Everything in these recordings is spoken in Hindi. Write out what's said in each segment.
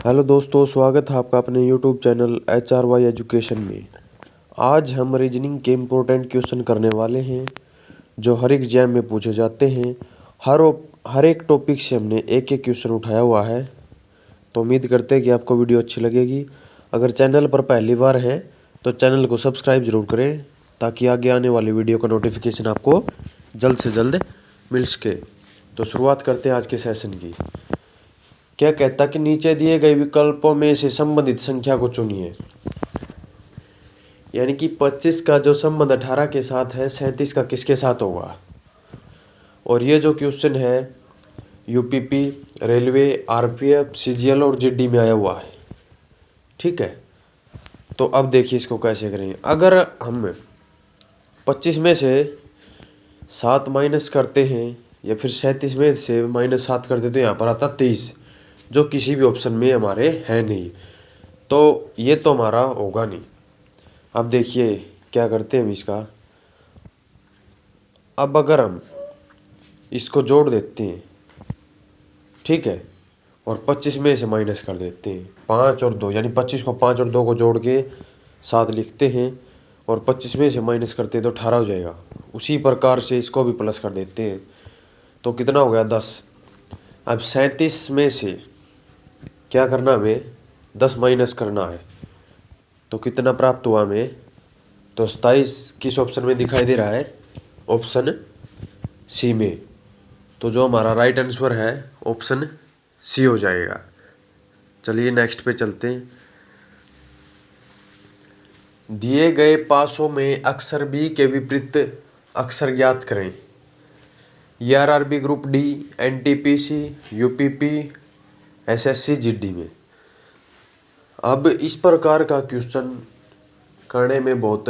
हेलो दोस्तों, स्वागत है आपका अपने यूट्यूब चैनल HRY एजुकेशन में। आज हम रीजनिंग के इम्पोर्टेंट क्वेश्चन करने वाले हैं जो हर एग्जाम में पूछे जाते हैं। हर एक टॉपिक से हमने एक एक क्वेश्चन उठाया हुआ है। तो उम्मीद करते हैं कि आपको वीडियो अच्छी लगेगी। अगर चैनल पर पहली बार है तो चैनल को सब्सक्राइब ज़रूर करें ताकि आगे आने वाली वीडियो का नोटिफिकेशन आपको जल्द से जल्द मिल सके। तो शुरुआत करते हैं आज के सेशन की। क्या कहता कि नीचे दिए गए विकल्पों में से संबंधित संख्या को चुनिए। यानी कि 25 का जो संबंध 18 के साथ है, 37 का किसके साथ होगा। और ये जो क्वेश्चन है यूपीपी, रेलवे, आरपीएफ, सीजीएल और जीडी में आया हुआ है। ठीक है, तो अब देखिए इसको कैसे करेंगे। अगर हम 25 में से 7 माइनस करते हैं या फिर 37 में से -7 करते हैं तो यहाँ पर आता 23, जो किसी भी ऑप्शन में हमारे है नहीं। तो ये तो हमारा होगा नहीं। अब देखिए क्या करते हैं हम इसका। अब अगर हम इसको जोड़ देते हैं, ठीक है, और 25 में से माइनस कर देते हैं 5 और 2, यानी 25 को 5 और 2 को जोड़ के 7 लिखते हैं और 25 में से माइनस करते हैं तो 18 हो जाएगा। उसी प्रकार से इसको भी प्लस कर देते हैं तो कितना हो गया 10। अब 37 में से क्या करना, हमें 10 माइनस करना है तो कितना प्राप्त हुआ हमें, तो 27 किस ऑप्शन में दिखाई दे रहा है, ऑप्शन सी में। तो जो हमारा राइट आंसर है ऑप्शन सी हो जाएगा। चलिए नेक्स्ट पे चलते हैं। दिए गए पासों में अक्षर बी के विपरीत अक्षर ज्ञात करें। ERRB group D, NTPC, UPP, SSC, GD में। अब इस प्रकार का क्वेश्चन करने में बहुत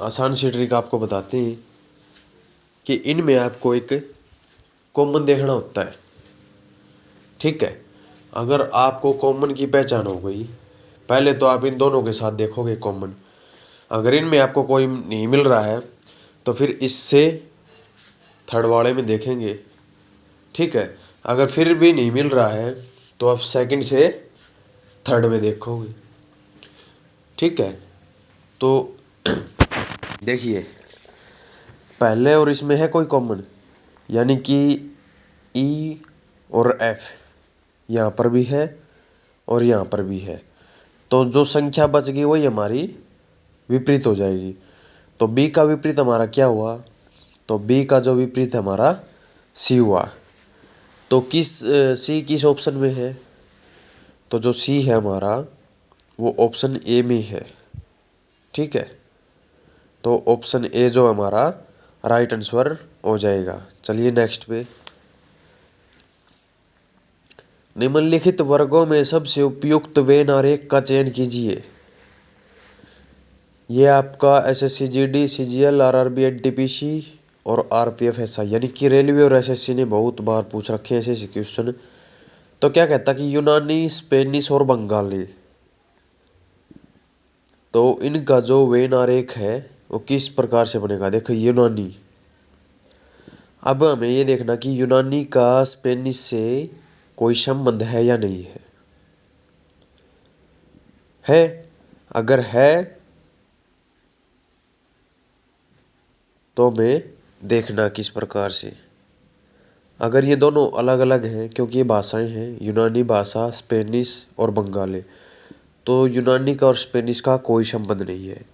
आसान सी ट्रिक आपको बताते हैं कि इनमें आपको एक कॉमन देखना होता है। ठीक है, अगर आपको कॉमन की पहचान हो गई, पहले तो आप इन दोनों के साथ देखोगे कॉमन। अगर इनमें आपको कोई नहीं मिल रहा है तो फिर इससे थर्ड वाले में देखेंगे। ठीक है, अगर फिर भी नहीं मिल रहा है तो आप सेकंड से थर्ड में देखोगे। ठीक है, तो देखिए पहले और इसमें है कोई कॉमन, यानी कि ई और एफ यहाँ पर भी है और यहाँ पर भी है। तो जो संख्या बच गई वही हमारी विपरीत हो जाएगी। तो बी का विपरीत हमारा क्या हुआ, तो बी का जो विपरीत हमारा सी हुआ। तो सी किस ऑप्शन में है, तो जो सी है हमारा वो ऑप्शन ए में है। ठीक है, तो ऑप्शन ए जो हमारा राइट आंसर हो जाएगा। चलिए नेक्स्ट पे। निम्नलिखित वर्गों में सबसे उपयुक्त वेन आरेख का चयन कीजिए। ये आपका SSC, GD, CGL, RRB, NTPC और RPF SI, यानी कि रेलवे और SSC ने बहुत बार पूछ रखे हैं ऐसे क्वेश्चन। तो क्या कहता कि यूनानी, स्पेनिश और बंगाली, तो इनका जो वेन आरेख है वो किस प्रकार से बनेगा। देखो यूनानी, अब हमें ये देखना कि यूनानी का स्पेनिश से कोई संबंध है या नहीं है। है, अगर है तो हमें देखना किस प्रकार से। अगर ये दोनों अलग अलग हैं, क्योंकि ये भाषाएं हैं, यूनानी भाषा, स्पेनिश और बंगाली, तो यूनानी का और स्पेनिश का कोई संबंध नहीं है।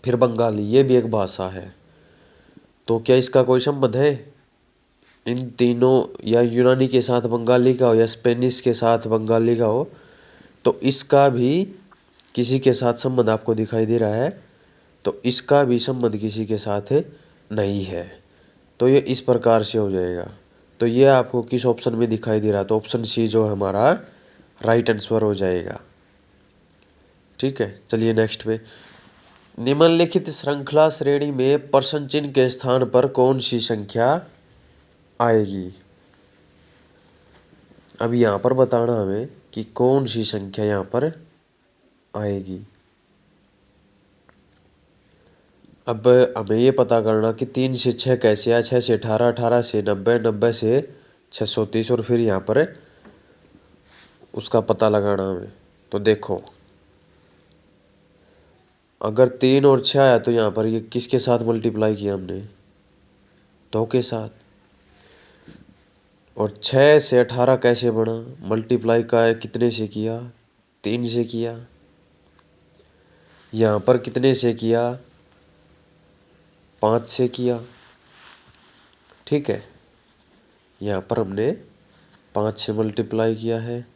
फिर बंगाली, ये भी एक भाषा है, तो क्या इसका कोई संबंध है। इन तीनों, या यूनानी के साथ बंगाली का हो या स्पेनिश के साथ बंगाली का हो, तो इसका भी किसी के साथ संबंध आपको दिखाई दे रहा है, तो इसका भी संबंध किसी के साथ नहीं है। तो ये इस प्रकार से हो जाएगा। तो ये आपको किस ऑप्शन में दिखाई दे रहा है, तो ऑप्शन सी जो हमारा राइट आंसर हो जाएगा। ठीक है, चलिए नेक्स्ट पे। निम्नलिखित श्रृंखला श्रेणी में प्रश्न चिन्ह के स्थान पर कौन सी संख्या आएगी। अब यहाँ पर बताना हमें कि कौन सी संख्या यहाँ पर आएगी। अब हमें ये पता करना कि 3 से 6 कैसे आया, 6 से 18, 18 से 90, 90 से 630 और फिर यहाँ पर उसका पता लगाना हमें। तो देखो, अगर 3 और 6 आया तो यहाँ पर ये किसके साथ मल्टीप्लाई किया हमने, 2 के साथ। और 6 से 18 कैसे बना, मल्टीप्लाई का है कितने से किया, 3 से किया। यहाँ पर कितने से किया, 5 से किया। ठीक है, यहाँ पर हमने 5 से मल्टीप्लाई किया है।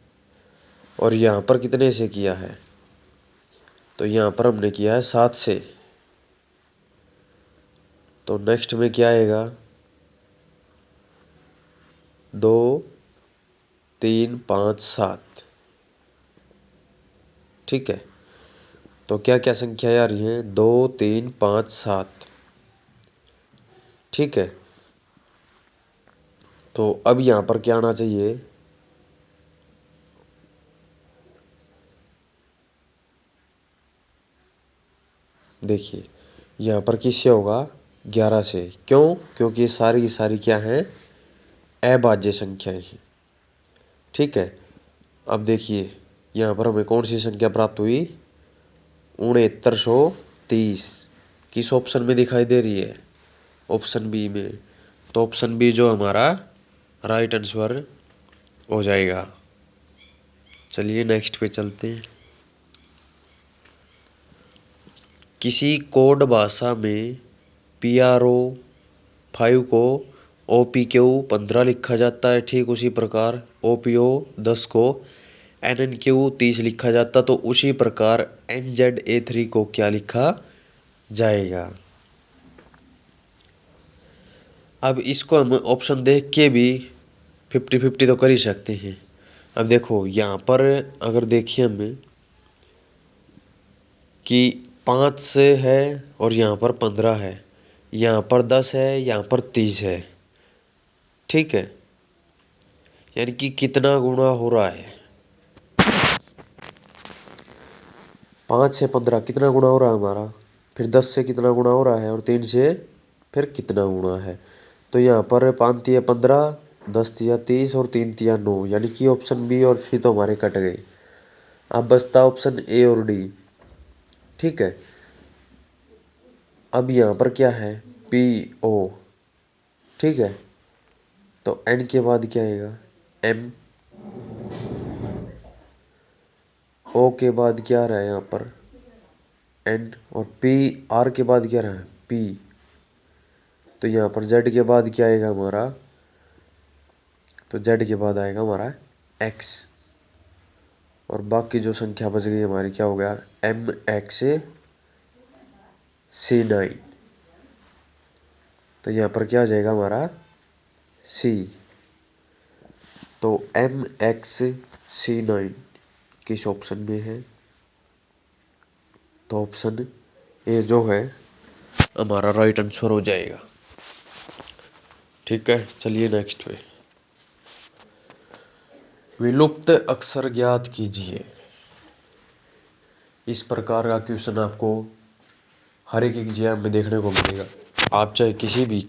और यहाँ पर कितने से किया है, तो यहाँ पर हमने किया है 7 से। तो नेक्स्ट में क्या आएगा, 2 3 5 7। ठीक है, तो क्या क्या संख्या आ रही है, 2 3 5 7। ठीक है, तो अब यहाँ पर क्या आना चाहिए, देखिए यहाँ पर किससे होगा, 11 से। क्यों, क्योंकि ये सारी की सारी क्या है, अभाज्य संख्याएं हैं। ठीक है, अब देखिए यहाँ पर हमें कौन सी संख्या प्राप्त हुई, 6930। किस ऑप्शन में दिखाई दे रही है, ऑप्शन बी में। तो ऑप्शन बी जो हमारा राइट आंसर हो जाएगा। चलिए नेक्स्ट पे चलते हैं। किसी कोड भाषा में PRO5 को OPQ15 लिखा जाता है, ठीक उसी प्रकार OPO10 को NNQ30 लिखा जाता, तो उसी प्रकार NZA3 को क्या लिखा जाएगा। अब इसको हम ऑप्शन देख के भी 50-50 तो कर ही सकते हैं। अब देखो यहाँ पर अगर देखिए हमें कि 5 से है और यहाँ पर 15 है, यहाँ पर 10 है, यहाँ पर 30 है। ठीक है, यानी कि कितना गुणा हो रहा है, 5 से 15 कितना गुणा हो रहा है हमारा, फिर 10 से कितना गुणा हो रहा है, और 3 से फिर कितना गुणा है। तो यहाँ पर 5 तिया 15, 10 तिया 30 और 3 तिया 9, यानी कि ऑप्शन बी और सी तो हमारे कट गए। अब बचता ऑप्शन ए और डी। ठीक है, अब यहाँ पर क्या है, PO। ठीक है, तो N के बाद क्या आएगा, M। O के बाद क्या आ रहा है यहाँ पर, N। और PR के बाद क्या रहा है, P। तो यहाँ पर Z के बाद क्या आएगा हमारा, तो Z के बाद आएगा हमारा X। और बाकी जो संख्या बच गई हमारी क्या हो गया, MXC9। तो यहाँ पर क्या आ जाएगा हमारा C। तो MXC9 किस ऑप्शन में है, तो ऑप्शन ए जो है हमारा राइट आंसर हो जाएगा। ठीक है, चलिए नेक्स्ट पे। विलुप्त अक्षर ज्ञात कीजिए। इस प्रकार का क्वेश्चन आपको हर एक एग्जाम में देखने को मिलेगा। आप चाहे किसी भी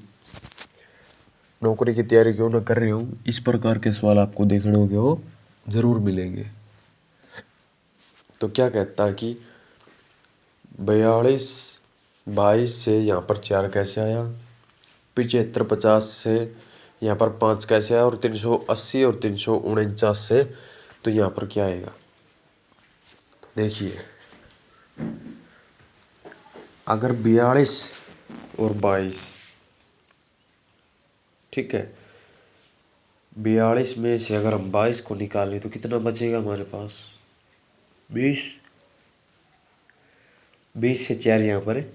नौकरी की तैयारी क्यों ना कर रहे हो, इस प्रकार के सवाल आपको देखने को जरूर मिलेंगे। तो क्या कहता है कि 42 22 से यहाँ पर 4 कैसे आया, 75 50 से यहाँ पर 5 कैसे आया, और 380 और 349 से तो यहाँ पर क्या आएगा। देखिए अगर 42 और 22, ठीक है, 42 में से अगर हम 22 को निकालें तो कितना बचेगा हमारे पास, 20। 20 से 4 यहाँ पर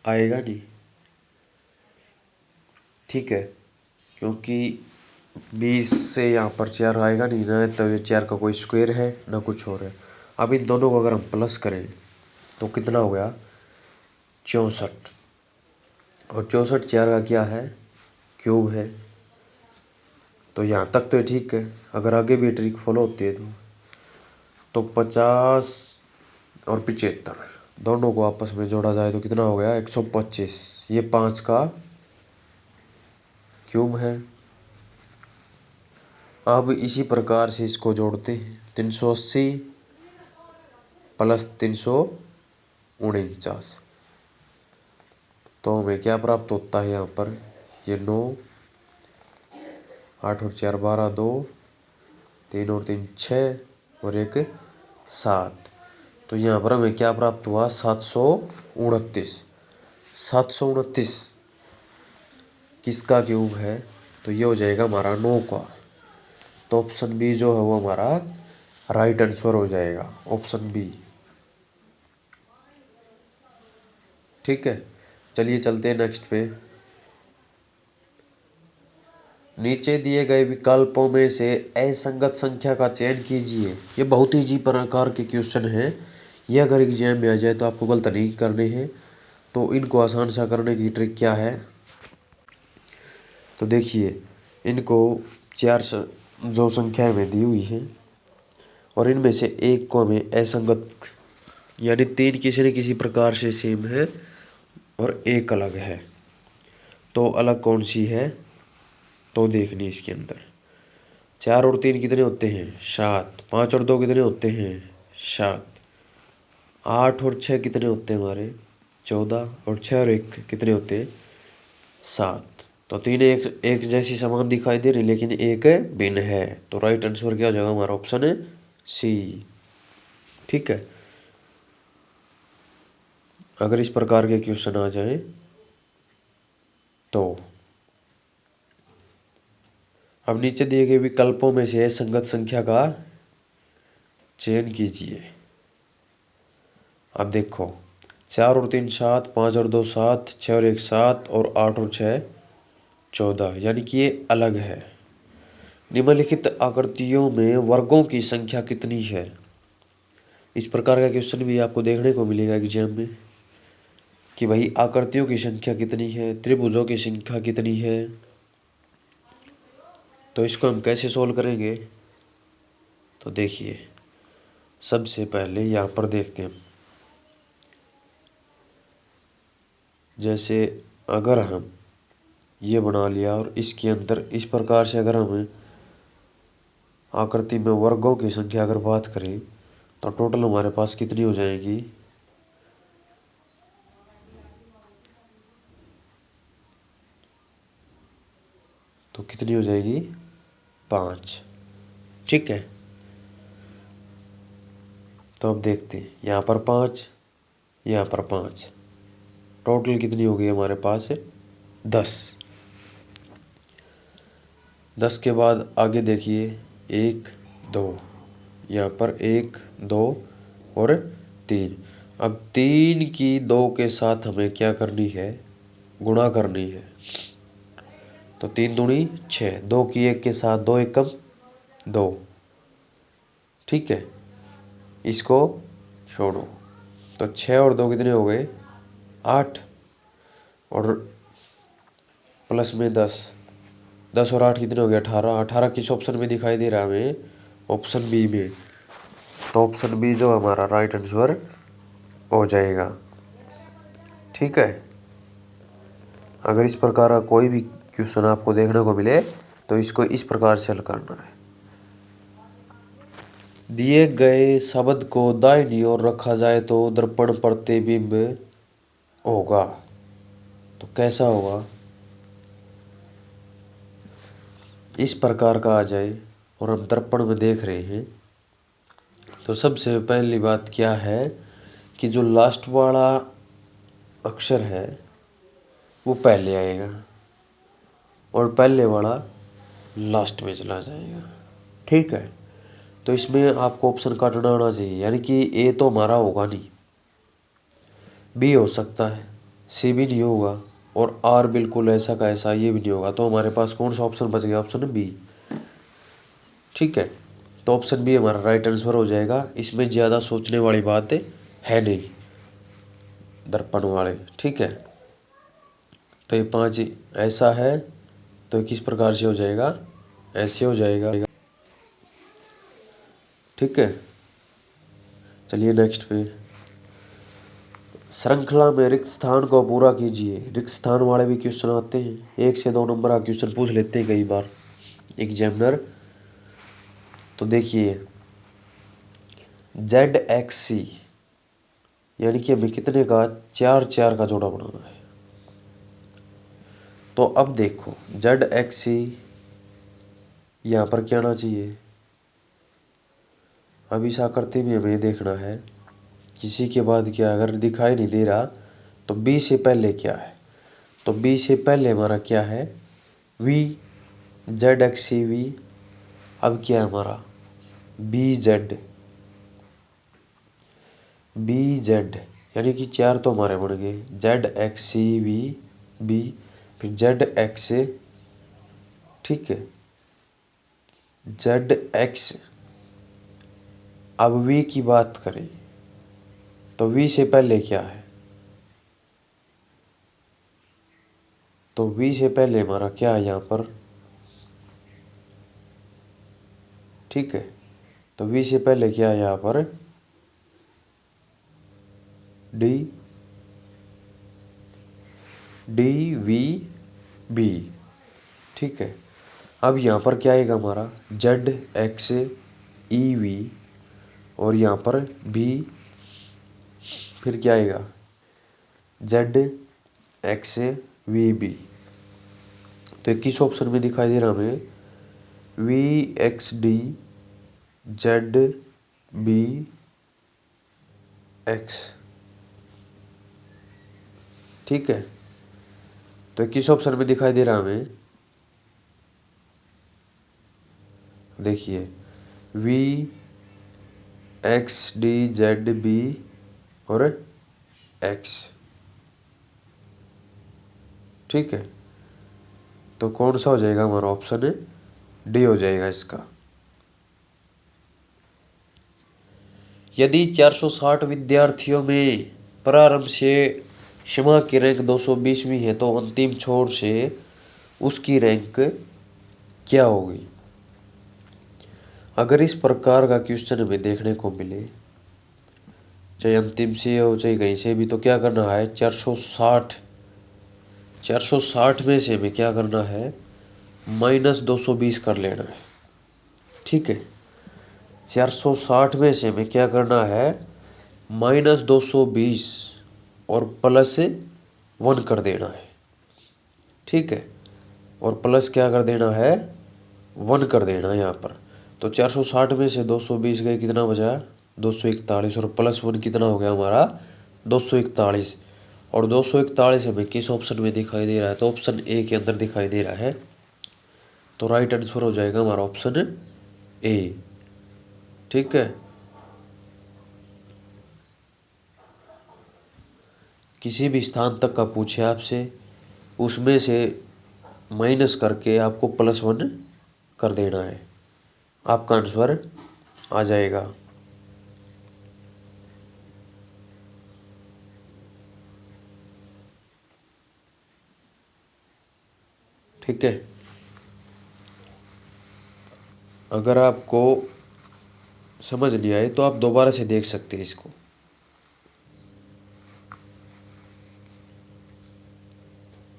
आएगा नहीं। ठीक है, क्योंकि 20 से यहाँ पर 4 आएगा नहीं ना, तो ये 4 का कोई स्क्वायर है ना कुछ और है। अब इन दोनों को अगर हम प्लस करें तो कितना हो गया, 64। और 64 4 का क्या है, क्यूब है। तो यहाँ तक तो ठीक है, अगर आगे भी ट्रिक फॉलो होती है तो 50 और 75 दोनों को आपस में जोड़ा जाए तो कितना हो गया, 125। ये 5 का क्यूब है। अब इसी प्रकार से इसको जोड़ते हैं। 380 प्लस 349, तो हमें क्या प्राप्त होता है यहाँ पर, ये 9, 8 और 4 12, 2, 3 और 3 6 और 1 7। तो यहाँ पर हमें क्या प्राप्त हुआ, 729। 729 किसका क्यूब है, तो ये हो जाएगा हमारा 9 का। तो ऑप्शन बी जो है वो हमारा राइट आंसर हो जाएगा, ऑप्शन बी। ठीक है, चलिए चलते हैं नेक्स्ट पे। नीचे दिए गए विकल्पों में से असंगत संख्या का चयन कीजिए। ये बहुत ही इजी प्रकार के क्वेश्चन हैं। ये अगर एग्जाम में आ जाए तो आपको गलत नहीं करने हैं। तो इनको आसान सा करने की ट्रिक क्या है, तो देखिए, इनको चार जो संख्याएं में दी हुई हैं और इनमें से एक को हमें असंगत, यानी 3 किसी न किसी प्रकार से सेम है और एक अलग है। तो अलग कौन सी है, तो देखनी इसके अंदर। 4 और 3 कितने होते हैं, 7। 5 और 2 कितने होते हैं, 7। 8 और 6 कितने होते हैं हमारे, 14। और 6 और 1 कितने होते हैं, 7। तो 3 एक जैसी समान दिखाई दे रही लेकिन एक भिन्न है। तो राइट आंसर क्या हो जाएगा हमारा, ऑप्शन है सी। ठीक है, अगर इस प्रकार के क्वेश्चन आ जाए तो अब नीचे दिए गए विकल्पों में से संगत संख्या का चयन कीजिए। अब देखो, 4 और 3 7, 5 और 2 7, 6 और 1 7 और 8 और 6 14, यानी कि ये अलग है। निम्नलिखित आकृतियों में वर्गों की संख्या कितनी है। इस प्रकार का क्वेश्चन भी आपको देखने को मिलेगा एग्जाम में कि भाई आकृतियों की संख्या कितनी है, त्रिभुजों की संख्या कितनी है। तो इसको हम कैसे सोल्व करेंगे, तो देखिए, सबसे पहले यहाँ पर देखते हैं। जैसे अगर हम ये बना लिया और इसके अंदर इस प्रकार से अगर हमें आकृति में वर्गों की संख्या अगर बात करें तो टोटल हमारे पास कितनी हो जाएगी, तो कितनी हो जाएगी, 5। ठीक है, तो अब देखते हैं, यहाँ पर 5, यहाँ पर 5, टोटल कितनी हो गई हमारे पास, 10। 10 के बाद आगे देखिए, 1 2, यहाँ पर 1 2 और 3। अब 3 की 2 के साथ हमें क्या करनी है, गुणा करनी है। तो 3 दूनी 6, 2 की 1 के साथ 2 एकम 2। ठीक है, इसको छोड़ो, तो 6 और 2 कितने हो गए, 8 और प्लस में 10, 10 और 8 कितने हो गए, 18। 18 किस ऑप्शन में दिखाई दे रहा है हमें, ऑप्शन बी में। तो ऑप्शन बी जो हमारा राइट आंसर हो जाएगा। ठीक है, अगर इस प्रकार का कोई भी क्वेश्चन आपको देखने को मिले तो इसको इस प्रकार से हल करना है। दिए गए शब्द को दाहिनी ओर रखा जाए तो दर्पण प्रतिबिंब होगा, तो कैसा होगा, इस प्रकार का आ जाए और हम दर्पण में देख रहे हैं तो सबसे पहली बात क्या है कि जो लास्ट वाला अक्षर है वो पहले आएगा और पहले वाला लास्ट में चला जाएगा। ठीक है, तो इसमें आपको ऑप्शन काटना आना चाहिए, यानी कि ए तो हमारा होगा नहीं, बी हो सकता है, सी भी नहीं होगा और आर बिल्कुल ऐसा का ऐसा ये भी नहीं होगा। तो हमारे पास कौन सा ऑप्शन बच गया, ऑप्शन बी। ठीक है, तो ऑप्शन बी हमारा राइट आंसर हो जाएगा। इसमें ज़्यादा सोचने वाली बात है नहीं, दर्पण वाले। ठीक है, तो ये 5 ऐसा है तो किस प्रकार से हो जाएगा, ऐसे हो जाएगा। ठीक है, चलिए नेक्स्ट पे। श्रृंखला में रिक्त स्थान को पूरा कीजिए। रिक्त स्थान वाले भी क्वेश्चन आते हैं, 1 से 2 नंबर का क्वेश्चन पूछ लेते हैं कई बार एग्जामिनर। तो देखिए ZXC यानी कि हमें कितने का 4 का जोड़ा बनाना है। तो अब देखो ZXC यहाँ पर क्या आना चाहिए। अब इस आकृति में हमें देखना है किसी के बाद क्या, अगर दिखाई नहीं दे रहा तो B से पहले क्या है। तो B से पहले हमारा क्या है V, ZXC V। अब क्या है हमारा BZ यानी कि 4 तो हमारे बन गए ZXC V B, फिर ZX, ठीक है ZX। अब V की बात करें तो V से पहले क्या है, तो V से पहले हमारा क्या है यहाँ पर, ठीक है। तो V से पहले क्या है यहाँ पर DVB, ठीक है। अब यहाँ पर क्या आएगा हमारा ZXEV और यहाँ पर B, फिर क्या आएगा ZXVB। तो किस ऑप्शन में दिखाई दे रहा हमें VXDZBX, ठीक है। तो किस ऑप्शन में दिखाई दे रहा हमें, देखिए VXDZB और X, ठीक है। तो कौन सा हो जाएगा हमारा ऑप्शन डी हो जाएगा इसका। यदि 460 विद्यार्थियों में प्रारंभ से सीमा की रैंक 220वीं है तो अंतिम छोर से उसकी रैंक क्या होगी। अगर इस प्रकार का क्वेश्चन हमें देखने को मिले, चाहे अंतिम से हो चाहे कहीं से भी, तो क्या करना है 460 में से हमें क्या करना है -220 कर लेना है, ठीक है। 460 में से हमें क्या करना है -220 और +1 कर देना है, ठीक है। और प्लस क्या कर देना है 1 कर देना है यहाँ पर। तो 460 में से 220 गए, कितना बचा 241 और +1 कितना हो गया हमारा 241। और 241 हमें किस ऑप्शन में दिखाई दे रहा है, तो ऑप्शन ए के अंदर दिखाई दे रहा है। तो राइट आंसर हो जाएगा हमारा ऑप्शन ए, ठीक है। किसी भी स्थान तक का पूछे आपसे, उसमें से माइनस करके आपको +1 कर देना है, आपका आंसर आ जाएगा। ठीक है। अगर आपको समझ नहीं आए तो आप दोबारा से देख सकते हैं इसको।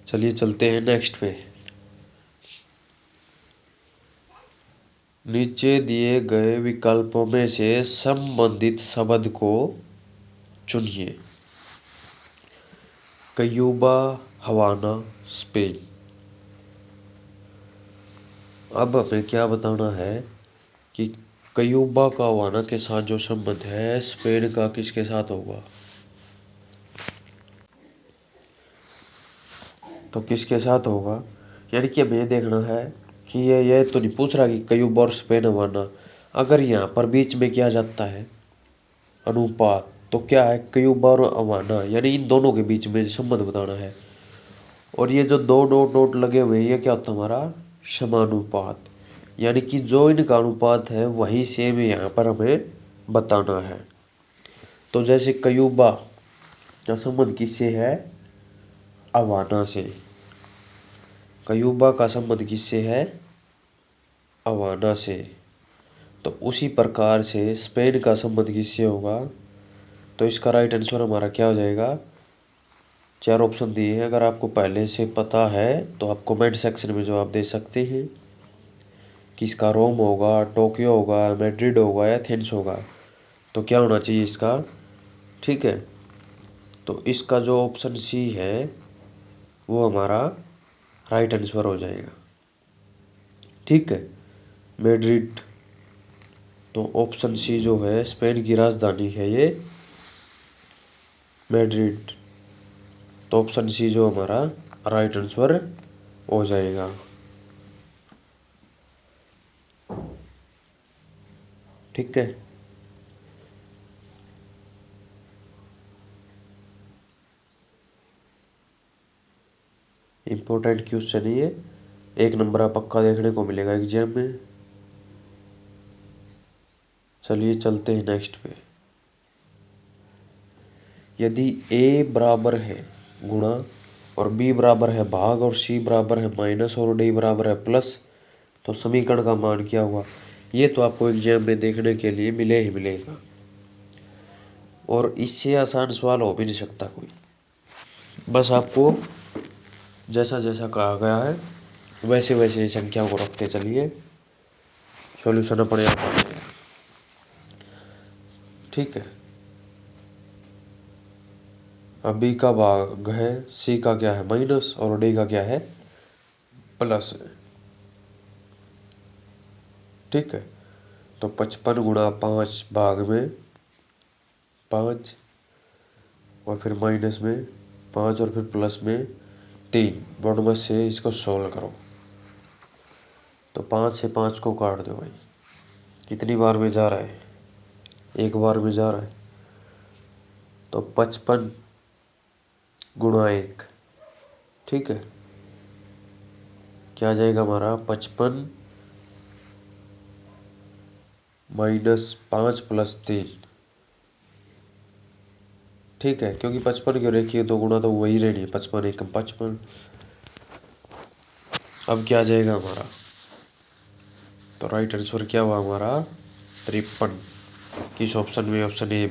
चलिए चलते हैं नेक्स्ट पे। नीचे दिए गए विकल्पों में से संबंधित शब्द को चुनिए। Cuba, Havana, Spain. अब हमें क्या बताना है कि क्यूबा का हवाना के साथ जो संबंध है, स्पेन का किसके साथ होगा। तो किसके साथ होगा, यानी कि हमें देखना है कि ये तो नहीं पूछ रहा कि क्यूबा और स्पेन हवाना। अगर यहाँ पर बीच में क्या जाता है अनुपात, तो क्या है क्यूबा और हवाना, यानी इन दोनों के बीच में संबंध बताना है। और ये जो दो डॉट डॉट लगे हुए हैं, ये क्या होता है हमारा समानुपात, यानी कि जो इनका अनुपात है वही सेम यहाँ पर हमें बताना है। तो जैसे क्यूबा का संबंध किससे है, हवाना से। क्यूबा का संबंध किससे है, हवाना से। तो उसी प्रकार से स्पेन का संबंध किससे होगा। तो इसका राइट आंसर हमारा क्या हो जाएगा, 4 ऑप्शन दिए हैं। अगर आपको पहले से पता है तो आप कमेंट सेक्शन में जवाब दे सकते हैं। किसका रोम होगा, टोक्यो होगा, मैड्रिड होगा या एथेंस होगा। तो क्या होना चाहिए इसका, ठीक है। तो इसका जो ऑप्शन सी है वो हमारा राइट आंसर हो जाएगा, ठीक है, मैड्रिड। तो ऑप्शन सी जो है स्पेन की राजधानी है ये मैड्रिड। तो ऑप्शन सी जो हमारा राइट आंसर हो जाएगा, ठीक है। इम्पोर्टेंट क्वेश्चन है ये, 1 नंबर पक्का देखने को मिलेगा एग्जाम में। चलिए चलते हैं नेक्स्ट पे। यदि ए बराबर है गुणा और बी बराबर है भाग और सी बराबर है माइनस और डी बराबर है प्लस, तो समीकरण का मान क्या हुआ। ये तो आपको एग्जाम में देखने के लिए मिले ही मिलेगा, और इससे आसान सवाल हो भी नहीं सकता कोई। बस आपको जैसा जैसा कहा गया है वैसे वैसे संख्याओं को रखते चलिए, सॉल्यूशन अपने आप आ जाएगा, ठीक है। अब बी का भाग है, सी का क्या है माइनस और डी का क्या है प्लस है, ठीक है। तो 55 गुणा 5 भाग में 5 और फिर माइनस में 5 और फिर प्लस में 3, बोर्ड में से इसको सोल्व करो। तो 5 से 5 को काट दो भाई, कितनी बार में जा रहा है, एक बार में जा रहा है। तो 55 गुणा 1, ठीक है, क्या आ जाएगा हमारा 55 माइनस 5 प्लस 3, ठीक है, क्योंकि 55 क्यों रखी है तो गुणा तो वही रहनी है, 55 एकम 55। अब क्या आ जाएगा हमारा, तो राइट आंसर क्या हुआ हमारा 53, किस ऑप्शन में, ऑप्शन ए।